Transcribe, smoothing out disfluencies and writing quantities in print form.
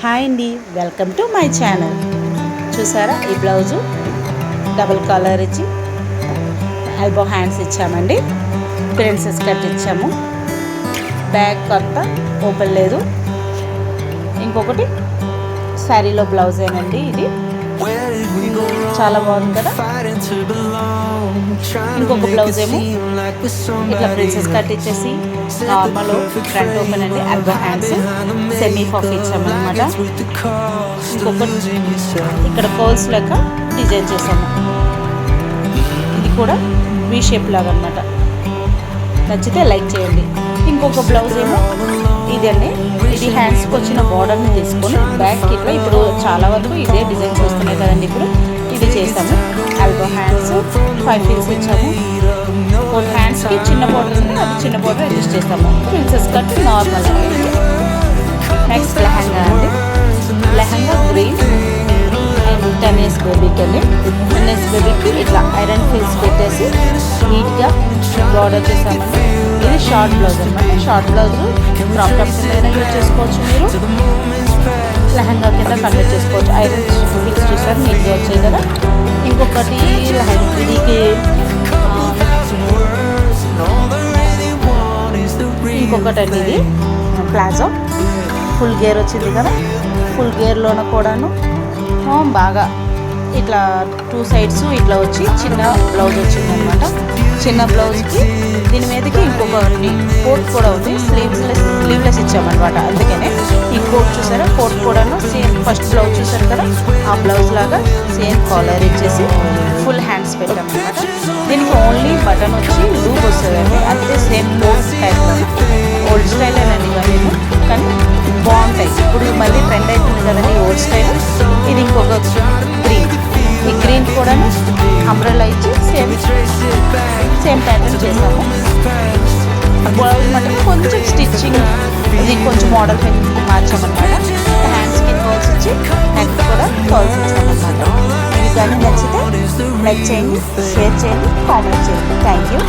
Hi అండి, welcome to my channel. చూసారా, ఈ బ్లౌజు డబుల్ కాలర్ ఇచ్చి ఎల్బో హ్యాండ్స్ ఇచ్చామండి. ప్రిన్సెస్ కట్ ఇచ్చాము. బ్యాక్ అంతా ఓపెన్ లేదు. ఇంకొకటి శారీలో బ్లౌజేనండి. ఇది చాలా బాగుంది కదా. ఇంకొక బ్లౌజ్ ఏమో ఇట్లా ప్రిన్సెస్ కట్ ఇచ్చేసి నార్మల్ ఫ్రంట్ ఓపెన్ అండి. ఎల్బో హ్యాండ్స్ సెమీ పఫ్ ఇచ్చామన్నమాట. ఇంకొకటి ఇక్కడ కోల్స్ లెక్క డిజైన్ చేసాము. ఇది కూడా వీ షేప్ లాగా అనమాట. నచ్చితే లైక్ చేయండి. ఇంకొక బ్లౌజ్ ఏమో ఇదండి. ఇది హ్యాండ్స్కి వచ్చిన బార్డర్ని తీసుకొని బ్యాక్ ఇట్లా ఇప్పుడు చాలా వరకు ఇదే డిజైన్స్ వస్తున్నాయి కదండి. ఇప్పుడు ఇది చేసాము. ఎల్బో హ్యాండ్స్ 5 ఫీల్స్ ఇచ్చాము. 4 హ్యాండ్స్కి చిన్న బార్డర్ ఉంది, అది చిన్న బార్డర్ అడ్జస్ట్ చేస్తాము. ప్రిన్సెస్ కట్ నార్మల్ అండి. నెక్స్ట్ లెహంగా అండి. లెహంగా గ్రీన్ అండ్ 10 years బేబీకి అండి. 10 years బేబీకి ఇట్లా ఐరన్ ఫీల్స్ పెట్టేసి నీట్గా బార్డర్ చేసామండి. ఇది షార్ట్ బ్లౌజ్ అనమాట. షార్ట్ బ్లౌజ్ క్రాప్ టాప్ కింద యూజ్ చేసుకోవచ్చు. మీరు లెహంగా కింద కన్వర్ట్ చేసుకోవచ్చు. ఐరన్ ఫీల్స్ చూసారు, నీట్గా వచ్చాయి కదా. ఇంకొకటి దీనికి ఇంకొకటి అండి. ఇది ప్లాజో ఫుల్ గేర్ వచ్చింది కదా. ఫుల్ గేర్లోన కూడాను బాగా ఇట్లా 2 sides ఇట్లా వచ్చి చిన్న బ్లౌజ్ వచ్చింది అనమాట. చిన్న బ్లౌజ్కి దీని మీదకి ఇంకొకటి కోట్ కూడా ఉంది. స్లీవ్లెస్ ఇచ్చామన్నమాట. అందుకనే ఈ కోట్ చూసారా, కోట్ కూడాను సేమ్ ఫస్ట్ బ్లౌజ్ చూసారు కదా, ఆ బ్లౌజ్ లాగా సేమ్ కాలర్ ఇచ్చేసి ఫుల్ హ్యాండ్స్ పెట్టామన్నమాట. దీనికి ఓన్లీ బటన్ వచ్చి లూప్ వస్తుందండి. అంతే సేమ్ కోట్ స్టైల్లో ఓల్డ్ స్టైల్ అండి ఇవన్నీ, కానీ బాగుంటాయి. ఇప్పుడు మళ్ళీ ట్రెండ్ అవుతుంది కదండి ఓల్డ్ స్టైల్. ఇది ఇంకొక గ్రీన్. ఈ గ్రీన్ కూడా అంబ్రెల్లా ఇచ్చి సేమ్ ప్యాటర్న్ చేసాము. బ్లౌజ్ మటుకు కొంచెం స్టిచ్చింగ్ ఇది కొంచెం మోడల్ మార్చామన్నమాట. హ్యాండ్స్కి కోల్స్ ఇచ్చి నెక్ కూడా కోల్స్ ఇచ్చామన్నమాట. ఇవి కానీ నచ్చితే లైక్ చేయండి, షేర్ చేయండి, కామెంట్ చేయండి. Thank you.